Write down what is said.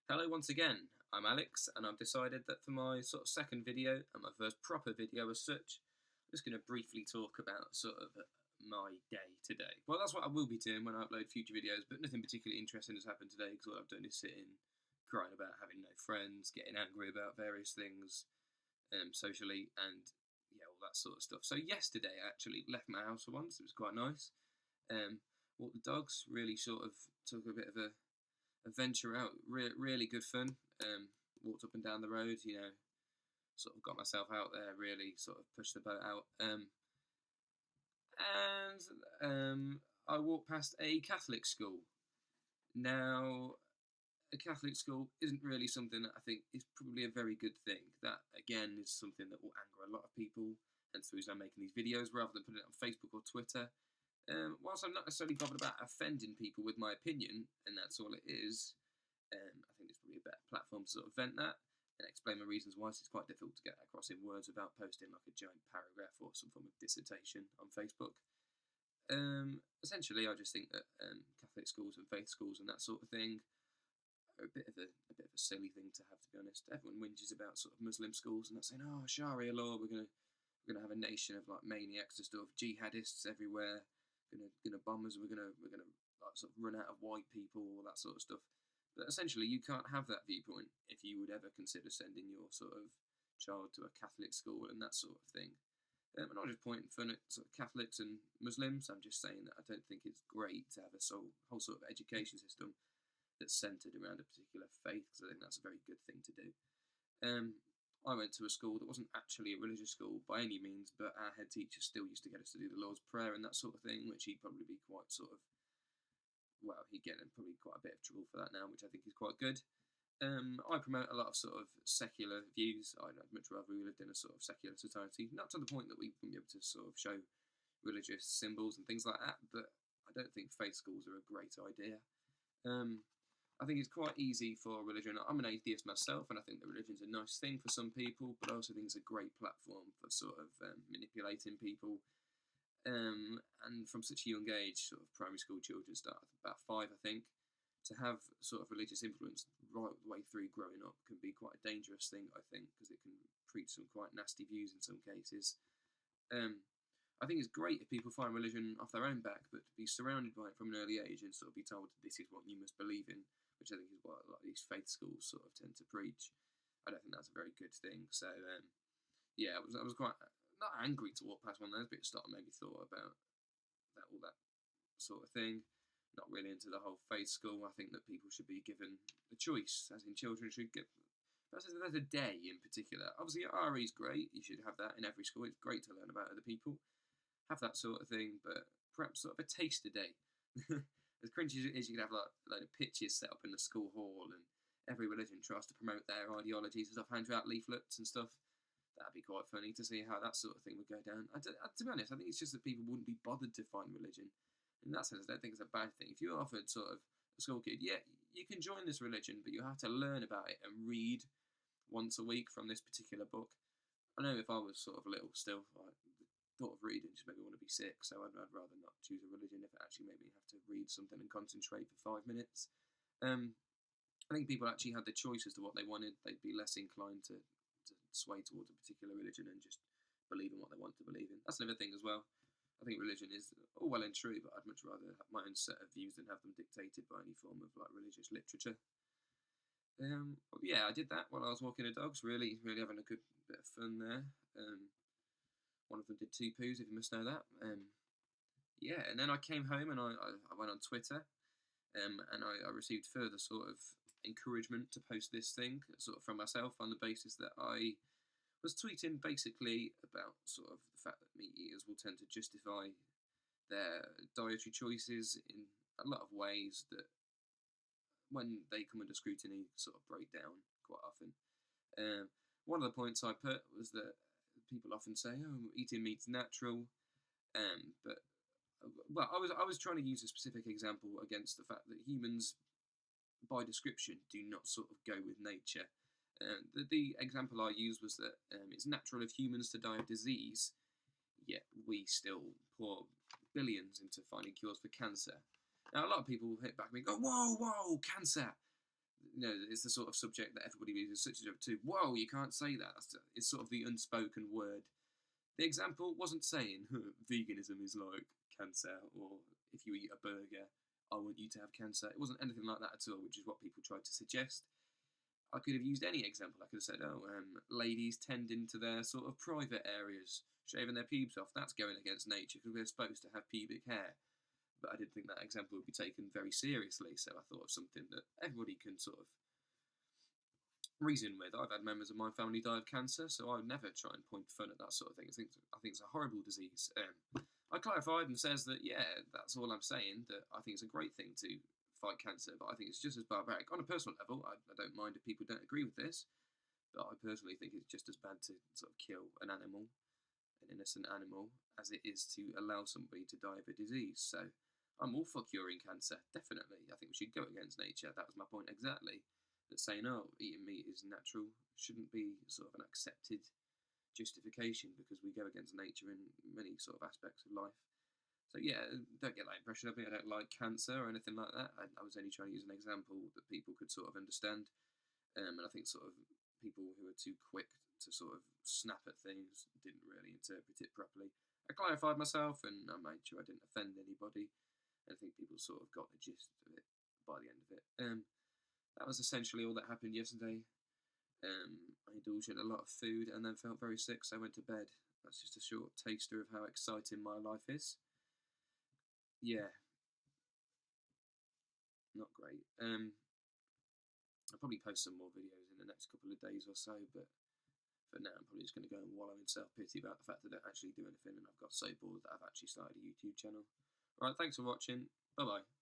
Hello once again, I'm Alex, and I've decided that for my sort of second video, and my first proper video as such, I'm just going to briefly talk about sort of my day today. Well, that's what I will be doing when I upload future videos, but nothing particularly interesting has happened today, because all I've done is sitting, crying about having no friends, getting angry about various things socially, and yeah, all that sort of stuff. So yesterday I actually left my house for once, it was quite nice. Walked the dogs, really sort of took a bit of a venture out. Really good fun. Walked up and down the road, sort of got myself out there, really sort of pushed the boat out. And I walked past a Catholic school. Now, a Catholic school isn't really something that I think is probably a very good thing. That, again, is something that will anger a lot of people, hence the reason I'm making these videos rather than putting it on Facebook or Twitter. Whilst I'm not necessarily bothered about offending people with my opinion, and that's all it is, I think it's probably a better platform to sort of vent that and explain my reasons why. So it's quite difficult to get across in words without posting like a giant paragraph or some form of dissertation on Facebook. Essentially, I just think that Catholic schools and faith schools and that sort of thing are a bit of a silly thing to have. To be honest, everyone whinges about sort of Muslim schools and they're saying, "Oh, Sharia law, we're gonna have a nation of like maniacs and stuff, jihadists everywhere, gonna bomb us, we're gonna like, sort of run out of white people, all that sort of stuff." But essentially, you can't have that viewpoint if you would ever consider sending your sort of child to a Catholic school and that sort of thing. And I'm not just pointing fun at sort of Catholics and Muslims. I'm just saying that I don't think it's great to have a whole sort of education system that's centred around a particular faith, because I think that's a very good thing to do. I went to a school that wasn't actually a religious school by any means, but our head teacher still used to get us to do the Lord's Prayer and that sort of thing, which he'd probably be quite sort of, well, he'd get in probably quite a bit of trouble for that now, which I think is quite good. I promote a lot of sort of secular views. I'd much rather we lived in a sort of secular society, not to the point that we wouldn't be able to sort of show religious symbols and things like that, but I don't think faith schools are a great idea. I think it's quite easy for religion. I'm an atheist myself, and I think that religion's a nice thing for some people, but I also think it's a great platform for sort of manipulating people. And from such a young age, sort of primary school children start about 5, I think, to have sort of religious influence right the way through growing up can be quite a dangerous thing, I think, because it can preach some quite nasty views in some cases. I think it's great if people find religion off their own back, but to be surrounded by it from an early age and sort of be told this is what you must believe in, which I think is what a lot of these faith schools sort of tend to preach, I don't think that's a very good thing. So yeah, I was quite not angry to walk past one of those, but it started maybe thought about all that sort of thing. Not really into the whole faith school. I think that people should be given a choice, as in children should get. There's a day in particular. Obviously, RE is great. You should have that in every school. It's great to learn about other people. Have that sort of thing, but perhaps sort of a taster day. As cringy as it is, you could have like a load of pictures set up in the school hall, and every religion tries to promote their ideologies and stuff, hand out leaflets and stuff. That'd be quite funny to see how that sort of thing would go down. To be honest, I think it's just that people wouldn't be bothered to find religion. In that sense, I don't think it's a bad thing. If you're offered sort of a school kid, yeah, you can join this religion, but you have to learn about it and read once a week from this particular book. I know if I was sort of little still, like, the thought of reading just made me want to be sick, so I'd rather not choose a religion if it actually made me have to read something and concentrate for 5 minutes. I think people actually had the choice as to what they wanted. They'd be less inclined to sway towards a particular religion and just believe in what they want to believe in. That's another thing as well. I think religion is all well and true, but I'd much rather have my own set of views than have them dictated by any form of like religious literature. Yeah, I did that while I was walking the dogs. Really having a good bit of fun there. One of them did 2 poos, if you must know that. Yeah, and then I came home and I went on Twitter, and I received further sort of encouragement to post this thing sort of from myself on the basis that I was tweeting basically about sort of the fact that meat eaters will tend to justify their dietary choices in a lot of ways that, when they come under scrutiny, sort of break down quite often. One of the points I put was that people often say, "Oh, eating meat's natural," but well, I was trying to use a specific example against the fact that humans, by description, do not sort of go with nature. The example I used was that it's natural of humans to die of disease, yet we still pour billions into finding cures for cancer. Now, a lot of people hit back and go, "Whoa, cancer! it's the sort of subject that everybody is sensitive to. Whoa, you can't say that. It's sort of the unspoken word. The example wasn't saying veganism is like cancer, or if you eat a burger, I want you to have cancer. It wasn't anything like that at all, which is what people tried to suggest. I could have used any example. I could have said, ladies tending to their sort of private areas, shaving their pubes off. That's going against nature because we're supposed to have pubic hair. But I didn't think that example would be taken very seriously, so I thought of something that everybody can sort of reason with. I've had members of my family die of cancer, so I would never try and point fun at that sort of thing. I think it's a horrible disease. I clarified and says that, yeah, that's all I'm saying, that I think it's a great thing to fight cancer, but I think it's just as barbaric. On a personal level, I don't mind if people don't agree with this, but I personally think it's just as bad to sort of kill an animal, an innocent animal, as it is to allow somebody to die of a disease. So I'm all for curing cancer, definitely. I think we should go against nature. That was my point exactly. That saying, eating meat is natural shouldn't be sort of an accepted justification, because we go against nature in many sort of aspects of life. So yeah, don't get that impression of me. I don't like cancer or anything like that. I was only trying to use an example that people could sort of understand. And I think sort of people who are too quick to sort of snap at things didn't really interpret it properly. I clarified myself and I made sure I didn't offend anybody. I think people sort of got the gist of it by the end of it. That was essentially all that happened yesterday. I indulged in a lot of food and then felt very sick, so I went to bed. That's just a short taster of how exciting my life is. Yeah, not great. I'll probably post some more videos in the next couple of days or so, but for now I'm probably just going to go and wallow in self-pity about the fact that I don't actually do anything and I've got so bored that I've actually started a YouTube channel. Alright, thanks for watching. Bye-bye.